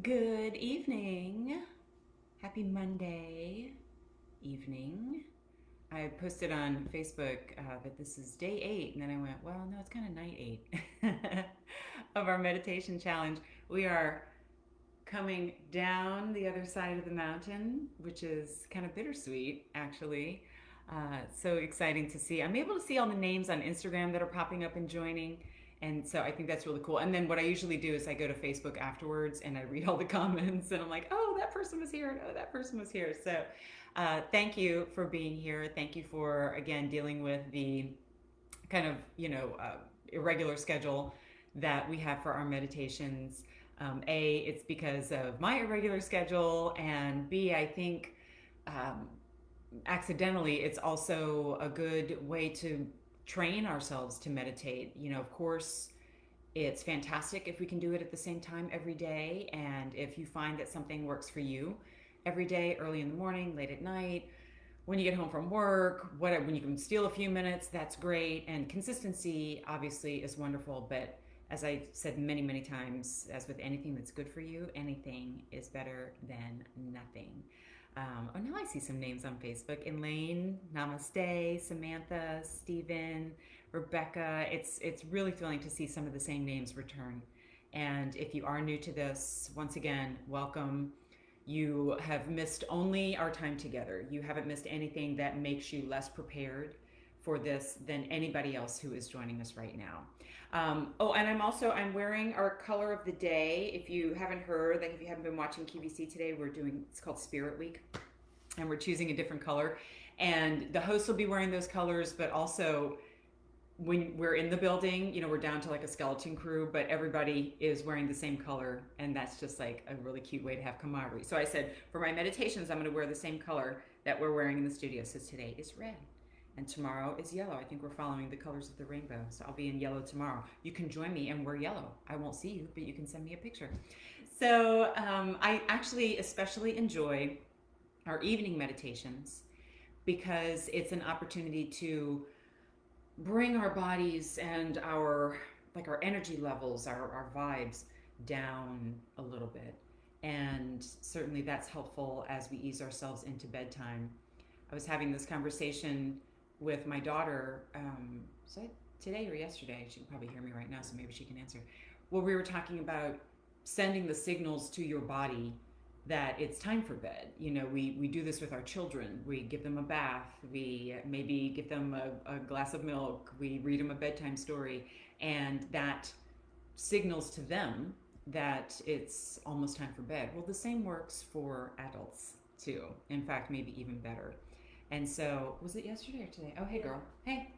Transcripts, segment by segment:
Good evening. Happy Monday evening. I posted on Facebook that this is day 8, and then I went, well, no, it's kind of night 8 of our meditation challenge. We are coming down the other side of the mountain, which is kind of bittersweet, actually. So exciting to see. I'm able to see all the names on Instagram that are popping up and joining. And so I think that's really cool. And then what I usually do is I go to Facebook afterwards and I read all the comments and I'm like, oh, that person was here and oh, that person was here. So thank you for being here. Thank you for, again, dealing with the kind of, irregular schedule that we have for our meditations. A, it's because of my irregular schedule, and B, I think um, accidentally, it's also a good way to train ourselves to meditate. Of course, it's fantastic if we can do it at the same time every day. And if you find that something works for you every day, early in the morning, late at night, when you get home from work, whatever, when you can steal a few minutes, that's great. And consistency obviously is wonderful. But as I said many, many times, as with anything that's good for you, anything is better than nothing. Oh, now I see some names on Facebook. Elaine, Namaste, Samantha, Stephen, Rebecca. It's really thrilling to see some of the same names return. And if you are new to this, once again, welcome. You have missed only our time together. You haven't missed anything that makes you less prepared for this than anybody else who is joining us right now. And I'm wearing our color of the day. If you haven't heard, like if you haven't been watching QVC today, it's called Spirit Week, and we're choosing a different color. And the hosts will be wearing those colors, but also when we're in the building, we're down to like a skeleton crew, but everybody is wearing the same color, and that's just like a really cute way to have camaraderie. So I said, for my meditations, I'm going to wear the same color that we're wearing in the studio. So today is red, and tomorrow is yellow. I think we're following the colors of the rainbow, so I'll be in yellow tomorrow. You can join me and wear yellow. I won't see you, but you can send me a picture. So I actually especially enjoy our evening meditations because it's an opportunity to bring our bodies and our energy levels, our vibes down a little bit. And certainly that's helpful as we ease ourselves into bedtime. I was having this conversation with my daughter, today or yesterday. She can probably hear me right now, so maybe she can answer. Well, we were talking about sending the signals to your body that it's time for bed. We do this with our children. We give them a bath. We maybe give them a glass of milk. We read them a bedtime story. And that signals to them that it's almost time for bed. Well, the same works for adults too. In fact, maybe even better. And so, was it yesterday or today? Oh, hey girl. Hey.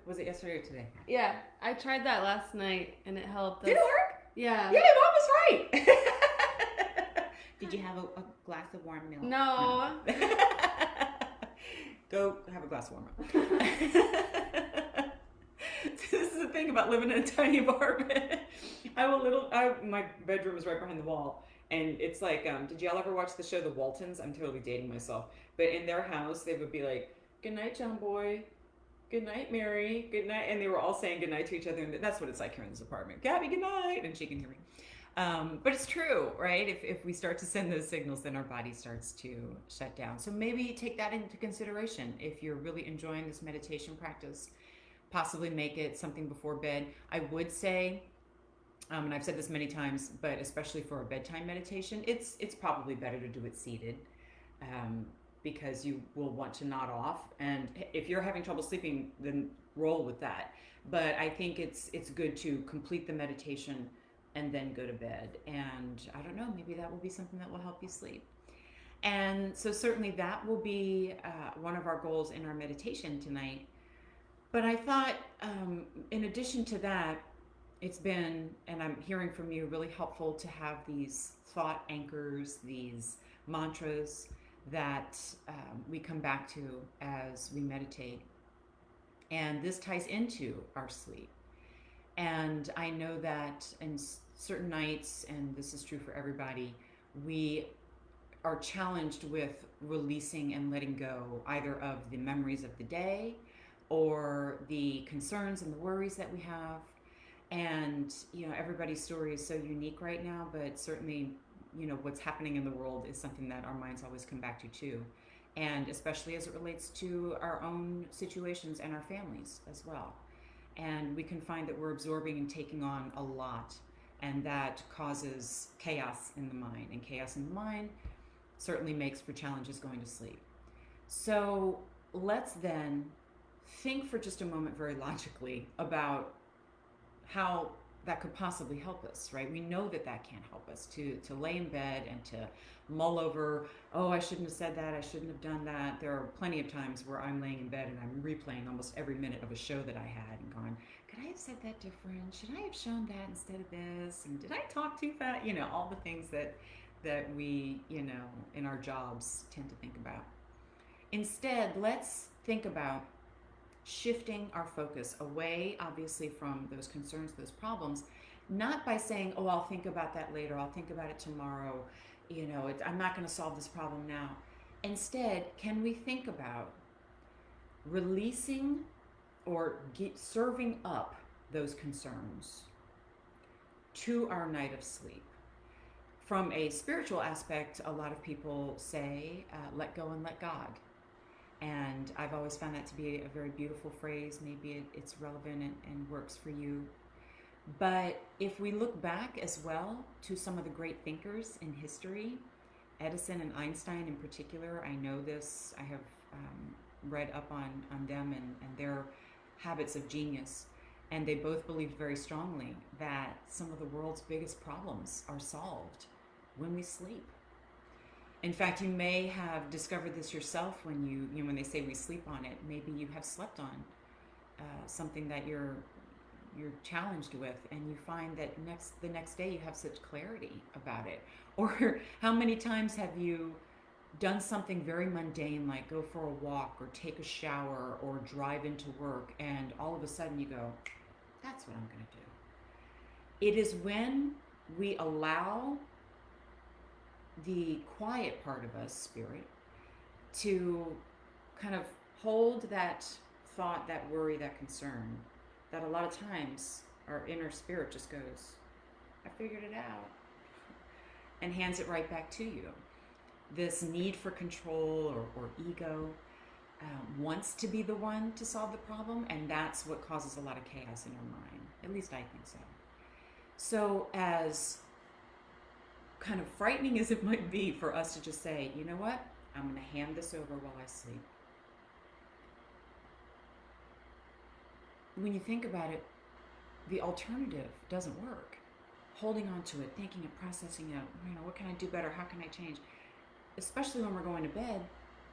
Was it yesterday or today? Yeah, I tried that last night and it helped. Did it work? Yeah. Yeah, my mom was right. Did you have a glass of warm milk? No. Go have a glass of warm milk. This is the thing about living in a tiny apartment. My bedroom is right behind the wall. And it's like, did y'all ever watch the show The Waltons? I'm totally dating myself. But in their house, they would be like, good night, John Boy. Good night, Mary. Good night. And they were all saying good night to each other. And that's what it's like here in this apartment. Gabby, good night. And she can hear me. But it's true, right? If we start to send those signals, then our body starts to shut down. So maybe take that into consideration. If you're really enjoying this meditation practice, possibly make it something before bed. I would say, and I've said this many times, but especially for a bedtime meditation, it's probably better to do it seated, because you will want to nod off. And if you're having trouble sleeping, then roll with that. But I think it's good to complete the meditation and then go to bed. And I don't know, maybe that will be something that will help you sleep. And so certainly that will be one of our goals in our meditation tonight. But I thought, in addition to that, it's been, and I'm hearing from you, really helpful to have these thought anchors, these mantras that we come back to as we meditate. And this ties into our sleep. And I know that in certain nights, and this is true for everybody, we are challenged with releasing and letting go either of the memories of the day or the concerns and the worries that we have. And everybody's story is so unique right now, but certainly what's happening in the world is something that our minds always come back to too. And especially as it relates to our own situations and our families as well. And we can find that we're absorbing and taking on a lot, and that causes chaos in the mind. And chaos in the mind certainly makes for challenges going to sleep. So let's then think for just a moment very logically about how that could possibly help us, right? We know that that can't help us to lay in bed and to mull over, oh, I shouldn't have said that, I shouldn't have done that. There are plenty of times where I'm laying in bed and I'm replaying almost every minute of a show that I had and going, could I have said that different? Should I have shown that instead of this? And did I talk too fast? All the things that we, in our jobs tend to think about. Instead, let's think about shifting our focus away, obviously, from those concerns, those problems, not by saying, oh, I'll think about that later, I'll think about it tomorrow, I'm not going to solve this problem now. Instead, can we think about releasing or serving up those concerns to our night of sleep? From a spiritual aspect, a lot of people say, let go and let God. And I've always found that to be a very beautiful phrase. Maybe it's relevant and works for you. But if we look back as well to some of the great thinkers in history, Edison and Einstein in particular, I know this, I have read up on them and their habits of genius. And they both believed very strongly that some of the world's biggest problems are solved when we sleep. In fact, you may have discovered this yourself when when they say we sleep on it. Maybe you have slept on something that you're challenged with, and you find that the next day you have such clarity about it. Or how many times have you done something very mundane, like go for a walk or take a shower or drive into work, and all of a sudden you go, that's what I'm going to do. It is when we allow the quiet part of us, spirit, to kind of hold that thought, that worry, that concern, that a lot of times our inner spirit just goes, I figured it out, and hands it right back to you. This need for control or ego wants to be the one to solve the problem, and that's what causes a lot of chaos in our mind. At least I think so. So as kind of frightening as it might be for us to just say, you know what, I'm going to hand this over while I sleep. When you think about it, the alternative doesn't work. Holding on to it, thinking and processing it, what can I do better? How can I change? Especially when we're going to bed,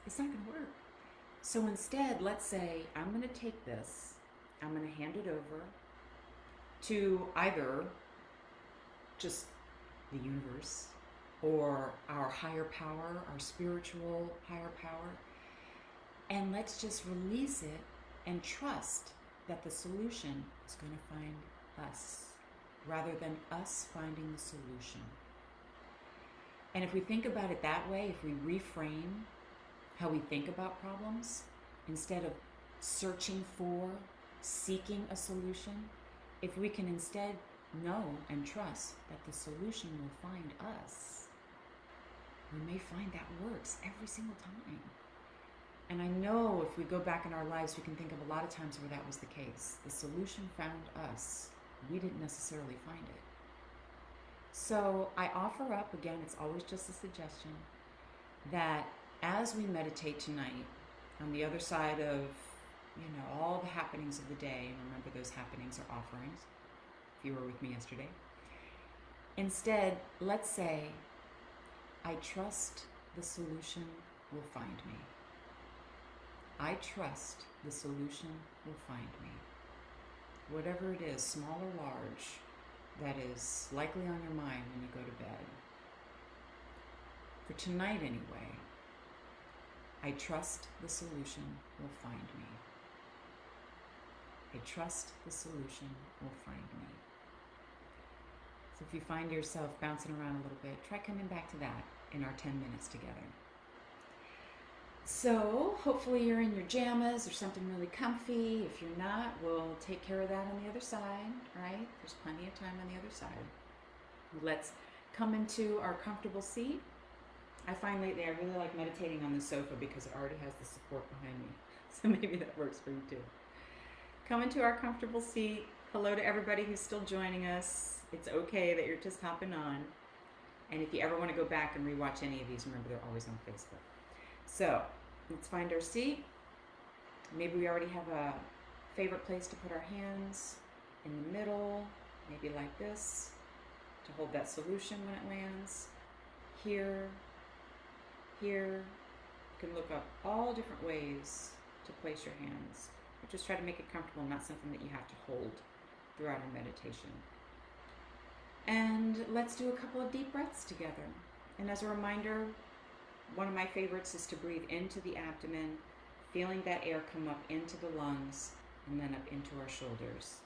it's not going to work. So instead, let's say, I'm going to take this, I'm going to hand it over to either just the universe or our higher power, our spiritual higher power, and let's just release it and trust that the solution is going to find us rather than us finding the solution. And if we think about it that way, if we reframe how we think about problems, instead of searching for, seeking a solution, if we can instead know and trust that the solution will find us, we may find that works every single time. And I know if we go back in our lives, we can think of a lot of times where that was the case. The solution found us. We didn't necessarily find it. So I offer up, again, it's always just a suggestion, that as we meditate tonight, on the other side of, all the happenings of the day, and remember those happenings are offerings, if you were with me yesterday. Instead, let's say, I trust the solution will find me. I trust the solution will find me. Whatever it is, small or large, that is likely on your mind when you go to bed. For tonight anyway, I trust the solution will find me. I trust the solution will find me. So if you find yourself bouncing around a little bit, try coming back to that in our 10 minutes together. So hopefully you're in your jammas or something really comfy. If you're not, we'll take care of that on the other side, right? There's plenty of time on the other side. Let's come into our comfortable seat. I find lately I really like meditating on the sofa because it already has the support behind me. So maybe that works for you too. Come into our comfortable seat. Hello to everybody who's still joining us. It's okay that you're just hopping on. And if you ever want to go back and rewatch any of these, remember they're always on Facebook. So let's find our seat. Maybe we already have a favorite place to put our hands in the middle, maybe like this, to hold that solution when it lands. Here, here. You can look up all different ways to place your hands. But just try to make it comfortable, not something that you have to hold throughout our meditation. And let's do a couple of deep breaths together. And as a reminder, one of my favorites is to breathe into the abdomen, feeling that air come up into the lungs and then up into our shoulders,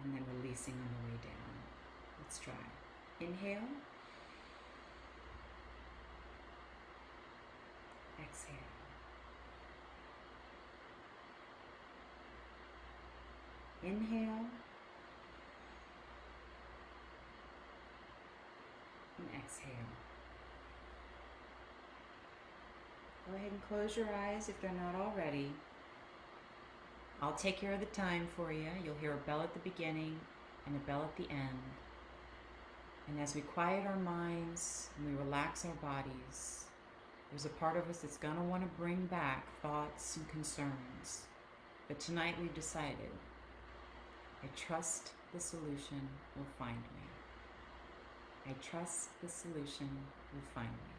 and then releasing on the way down. Let's try. Inhale. Exhale. Inhale. And exhale. Go ahead and close your eyes if they're not already. I'll take care of the time for you. You'll hear a bell at the beginning and a bell at the end. And as we quiet our minds and we relax our bodies, there's a part of us that's going to want to bring back thoughts and concerns. But tonight we've decided, I trust the solution will find me. I trust the solution will find me.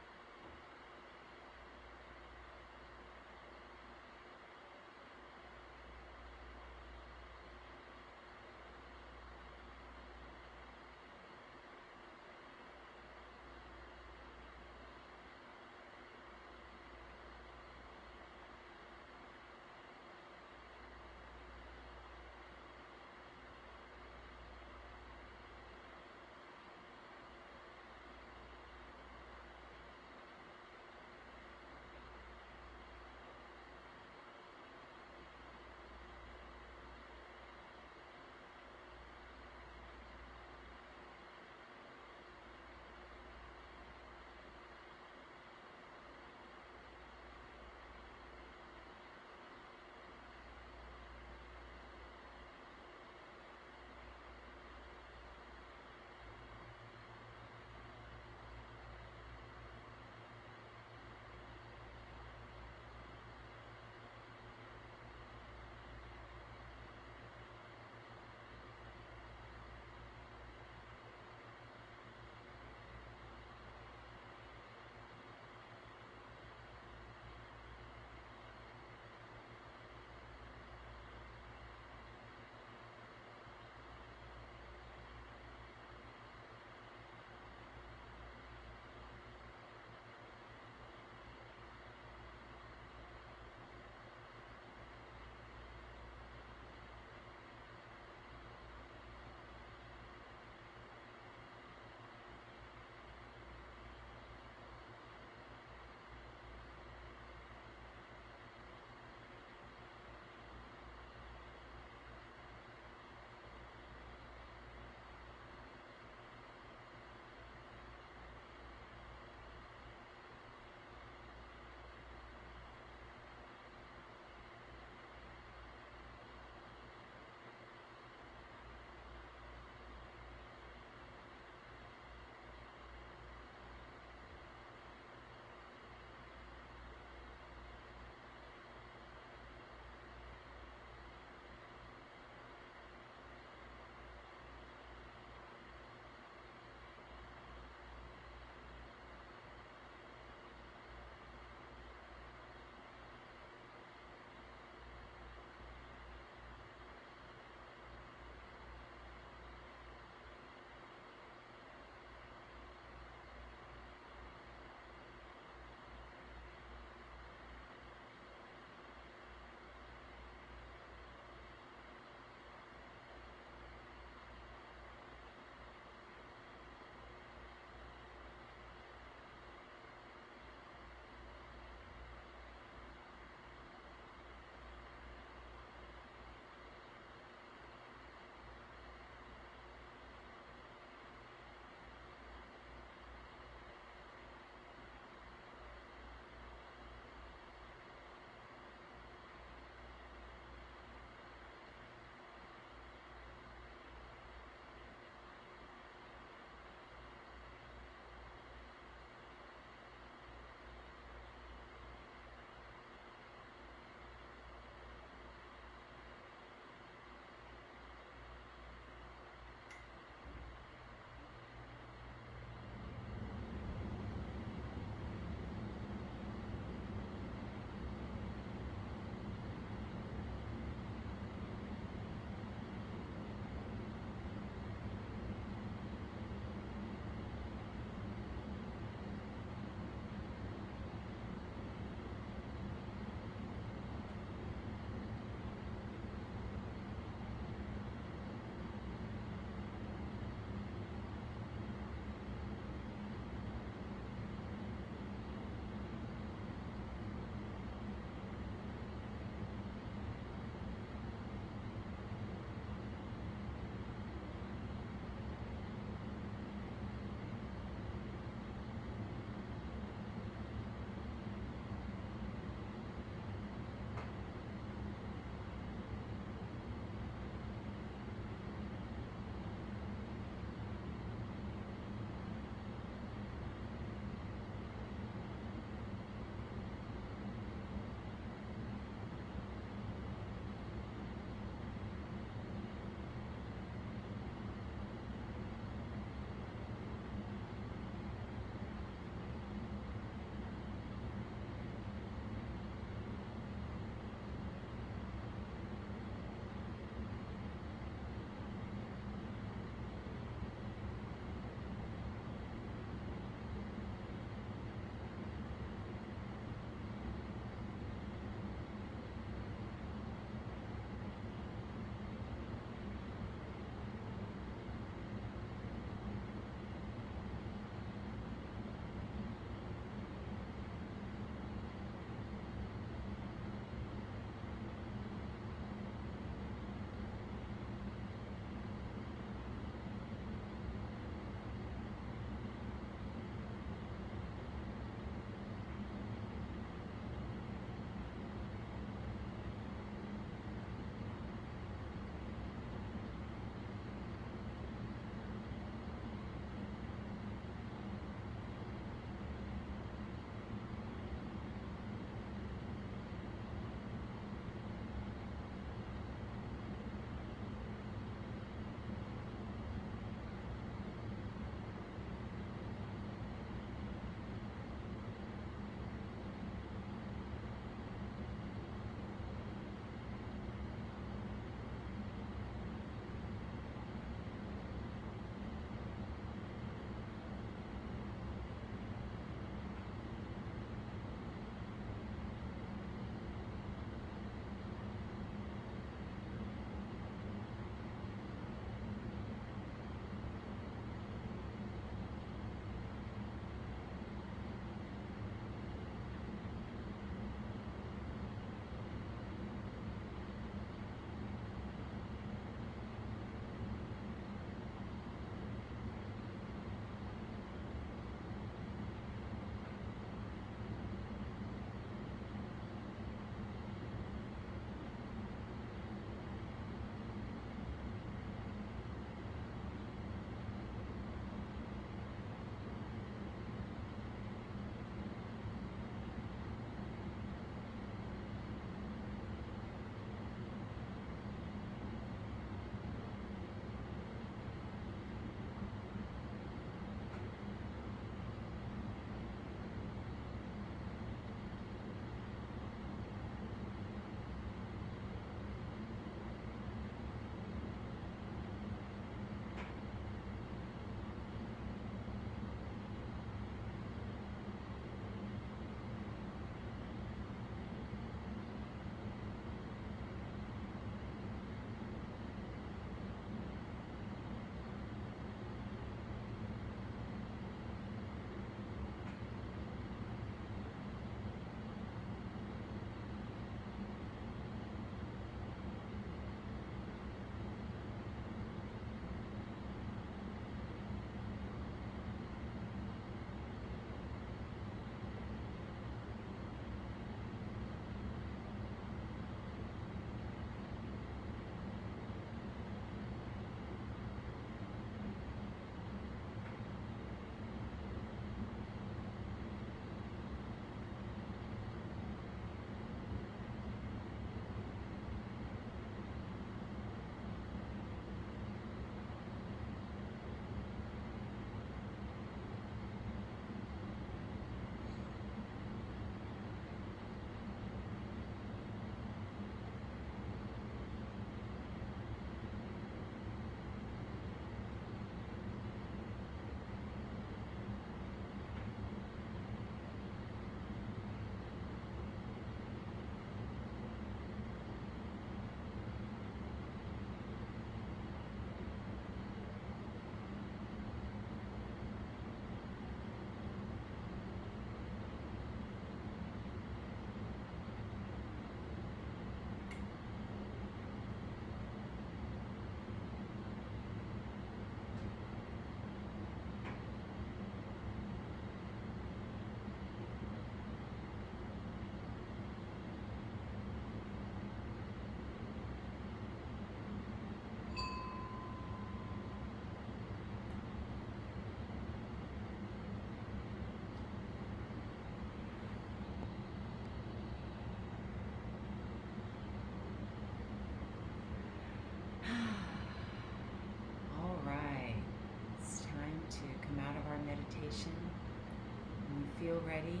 ready,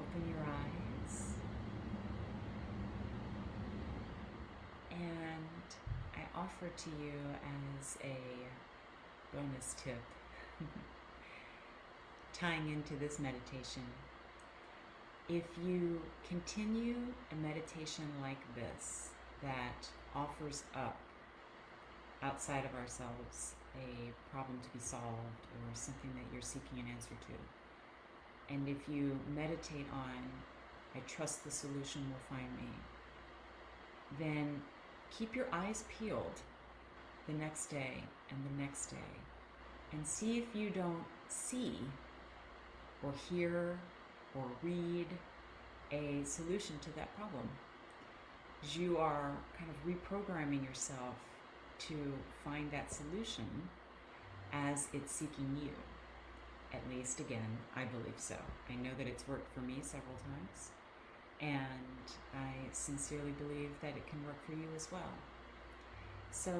open your eyes. And I offer to you as a bonus tip, tying into this meditation, if you continue a meditation like this that offers up outside of ourselves a problem to be solved or something that you're seeking an answer to, and if you meditate on, I trust the solution will find me, then keep your eyes peeled the next day and the next day and see if you don't see or hear or read a solution to that problem. You are kind of reprogramming yourself to find that solution as it's seeking you. At least, again, I believe so. I know that it's worked for me several times, and I sincerely believe that it can work for you as well. So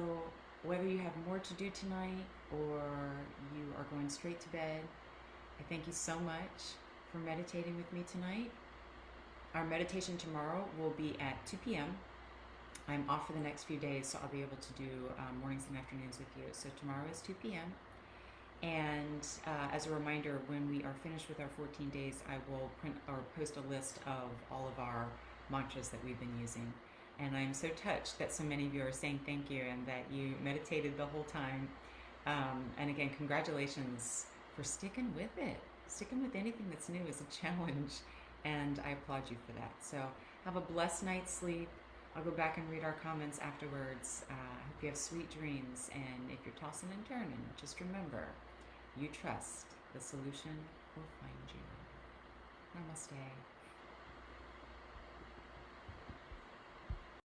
whether you have more to do tonight or you are going straight to bed, I thank you so much for meditating with me tonight. Our meditation tomorrow will be at 2 p.m. I'm off for the next few days, so I'll be able to do mornings and afternoons with you. So tomorrow is 2 p.m. And as a reminder, when we are finished with our 14 days, I will print or post a list of all of our mantras that we've been using. And I'm so touched that so many of you are saying thank you and that you meditated the whole time. And again, congratulations for sticking with it. Sticking with anything that's new is a challenge, and I applaud you for that. So have a blessed night's sleep. I'll go back and read our comments afterwards. Hope you have sweet dreams, and if you're tossing and turning, just remember, you trust the solution will find you. Namaste.